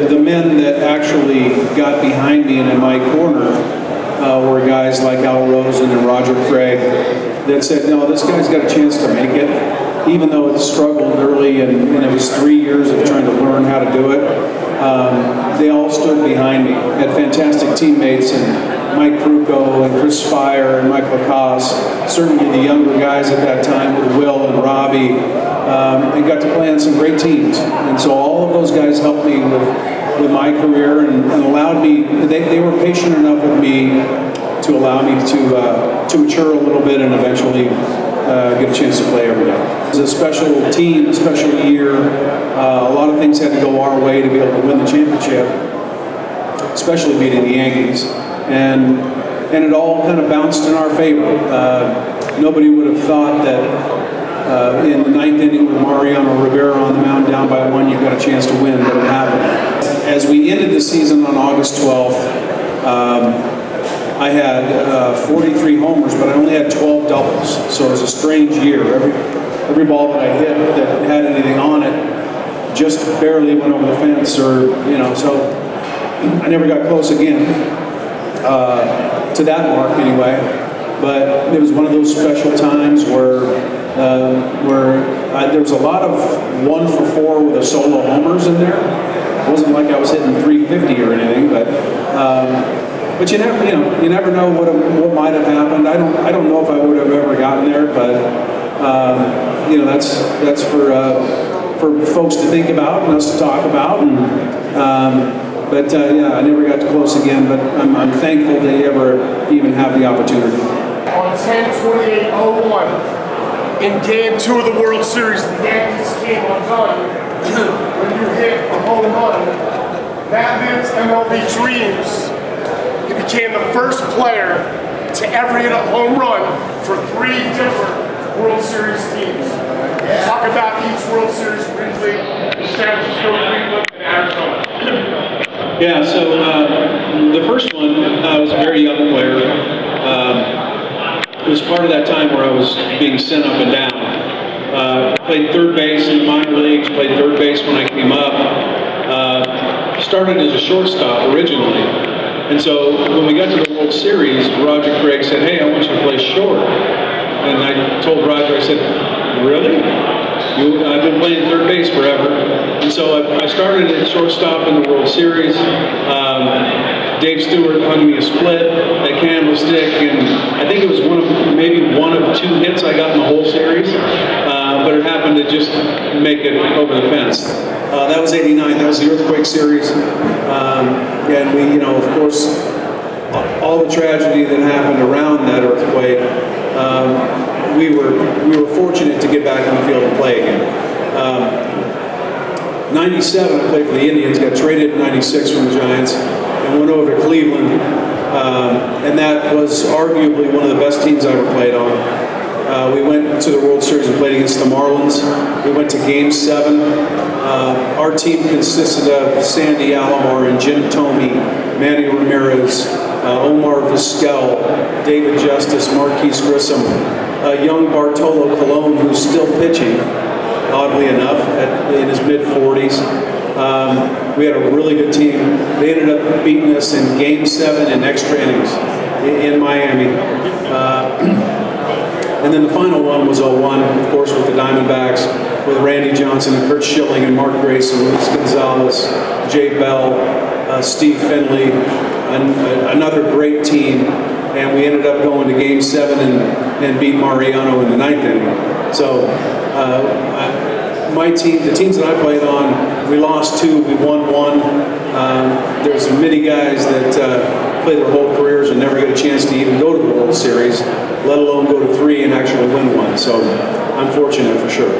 the men that actually got behind me and in my corner were guys like Al Rosen and Roger Craig that said, no, this guy's got a chance to make it, even though it struggled early and it was 3 years of trying to learn how to do it. They all stood behind me. Had fantastic teammates, and Mike Kruko and Chris Spire and Mike Lacoste, certainly the younger guys at that time with Will and Robbie, and got to play on some great teams. And so all of those guys helped me with my career and allowed me, they were patient enough with me to allow me to mature a little bit and eventually get a chance to play every day. It was a special team, a special year. A lot of things had to go our way to be able to win the championship, especially beating the Yankees. And it all kind of bounced in our favor. Nobody would have thought that in the 9th inning with Mariano Rivera on the mound down by 1, you got a chance to win, but it happened. As we ended the season on August 12th, I had 43 homers, but I only had 12 doubles, so it was a strange year. Every ball that I hit that had anything on it just barely went over the fence, or so I never got close again to that mark anyway. But it was one of those special times where there was a lot of 1 for 4 with a solo homers in there. It wasn't like I was hitting 350 or anything, but you never know what might have happened. I don't know if I would have ever gotten there, but that's for folks to think about and us to talk about. And yeah, I never got close again, but I'm thankful to ever even have the opportunity. On 10/28/01, in Game 2 of the World Series, the Yankees came undone when you hit a home run. That lived MLB dreams. He became the first player to ever hit a home run for 3 different World Series teams. Talk about each World Series briefly: San Francisco, Cleveland, and Arizona. Yeah, so the first one, I was a very young player. It was part of that time where I was being sent up and down. Played third base in the minor leagues, played third base when I came up. Started as a shortstop originally. And so when we got to the World Series, Roger Craig said, hey, I want you to play short. And I told Roger, I said, really? I've been playing third base forever. And so I started at shortstop in the World Series. Dave Stewart hung me a split at Candlestick, and I think it was maybe one of 2 hits I got in the whole series, but it happened to just make it over the fence. That was '89. That was the Earthquake series, and we, of course, all the tragedy that happened around that earthquake. We were fortunate to get back on the field and play again. '97, I played for the Indians, got traded in '96 from the Giants, and went over to Cleveland, and that was arguably one of the best teams I ever played on. We went to the World Series and played against the Marlins. We went to Game 7. Our team consisted of Sandy Alomar and Jim Thome, Manny Ramirez, Omar Vizquel, David Justice, Marquise Grissom, young Bartolo Colon, who's still pitching, oddly enough, in his mid-40s. We had a really good team. They ended up beating us in Game 7 in extra innings in Miami. And then the final one was 01, of course, with the Diamondbacks, with Randy Johnson and Curt Schilling and Mark Grayson, Luis Gonzalez, Jay Bell, Steve Finley, another great team. And we ended up going to Game 7 and beat Mariano in the 9th inning. So my team, the teams that I played on, we lost 2, we won 1. There's many guys that play their whole careers and never get a chance to even go to the World Series, let alone go to 3 and actually win 1. So I'm fortunate for sure.